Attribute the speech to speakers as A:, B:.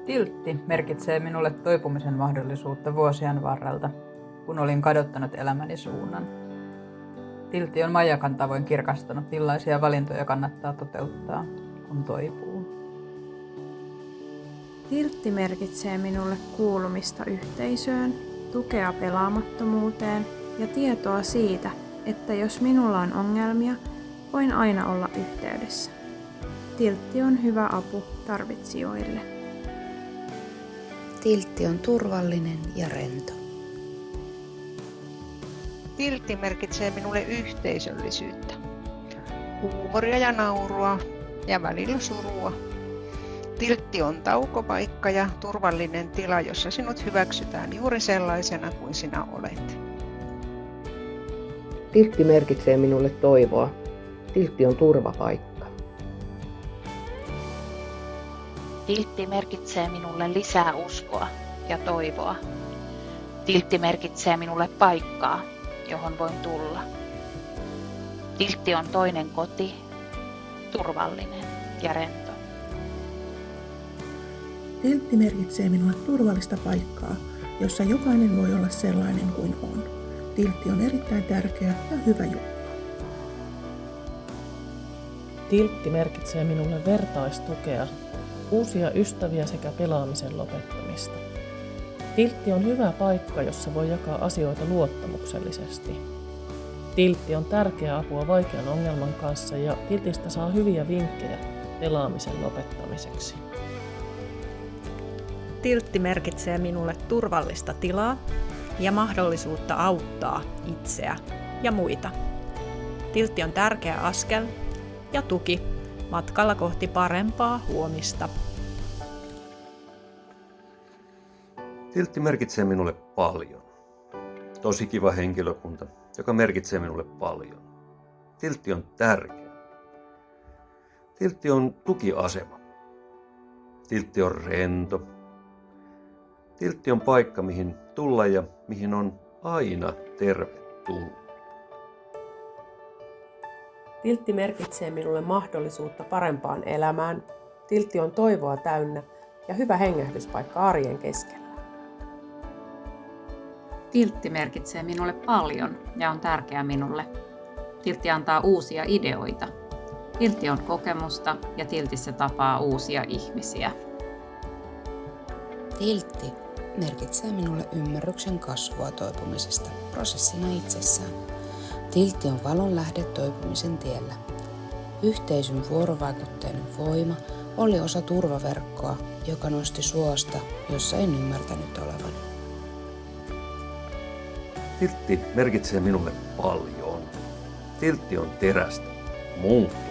A: Tiltti merkitsee minulle toipumisen mahdollisuutta vuosien varrelta, kun olin kadottanut elämäni suunnan. Tiltti on majakan tavoin kirkastanut, millaisia valintoja kannattaa toteuttaa, kun toipuu.
B: Tiltti merkitsee minulle kuulumista yhteisöön, tukea pelaamattomuuteen ja tietoa siitä, että jos minulla on ongelmia, voin aina olla yhteydessä. Tiltti on hyvä apu tarvitsijoille.
C: Tiltti on turvallinen ja rento.
D: Tiltti merkitsee minulle yhteisöllisyyttä, huumoria ja naurua ja välillä surua. Tiltti on taukopaikka ja turvallinen tila, jossa sinut hyväksytään juuri sellaisena kuin sinä olet.
E: Tiltti merkitsee minulle toivoa. Tiltti on turvapaikka.
F: Tiltti merkitsee minulle lisää uskoa ja toivoa. Tiltti merkitsee minulle paikkaa, johon voin tulla. Tiltti on toinen koti, turvallinen ja rento.
G: Tiltti merkitsee minulle turvallista paikkaa, jossa jokainen voi olla sellainen kuin on. Tiltti on erittäin tärkeä ja hyvä juttu.
H: Tiltti merkitsee minulle vertaistukea, uusia ystäviä sekä pelaamisen lopettamista. Tiltti on hyvä paikka, jossa voi jakaa asioita luottamuksellisesti. Tiltti on tärkeä apua vaikean ongelman kanssa ja tiltistä saa hyviä vinkkejä pelaamisen lopettamiseksi.
I: Tiltti merkitsee minulle turvallista tilaa ja mahdollisuutta auttaa itseä ja muita. Tiltti on tärkeä askel ja tuki matkalla kohti parempaa huomista.
J: Tiltti merkitsee minulle paljon. Tosi kiva henkilökunta, joka merkitsee minulle paljon. Tiltti on tärkeä. Tiltti on tukiasema. Tiltti on rento. Tiltti on paikka, mihin tulla ja mihin on aina tervetullut.
E: Tiltti merkitsee minulle mahdollisuutta parempaan elämään. Tiltti on toivoa täynnä ja hyvä hengähdyspaikka arjen keskellä.
K: Tiltti merkitsee minulle paljon ja on tärkeä minulle. Tiltti antaa uusia ideoita. Tiltti on kokemusta ja tiltissä tapaa uusia ihmisiä.
C: Tiltti merkitsee minulle ymmärryksen kasvua toipumisesta prosessina itsessään. Tiltti on valon lähde toipumisen tiellä. Yhteisön vuorovaikutteinen voima oli osa turvaverkkoa, joka nosti suosta, jossa en ymmärtänyt olevani.
J: Tiltti merkitsee minulle paljon. Tiltti on terästä, muuttaa.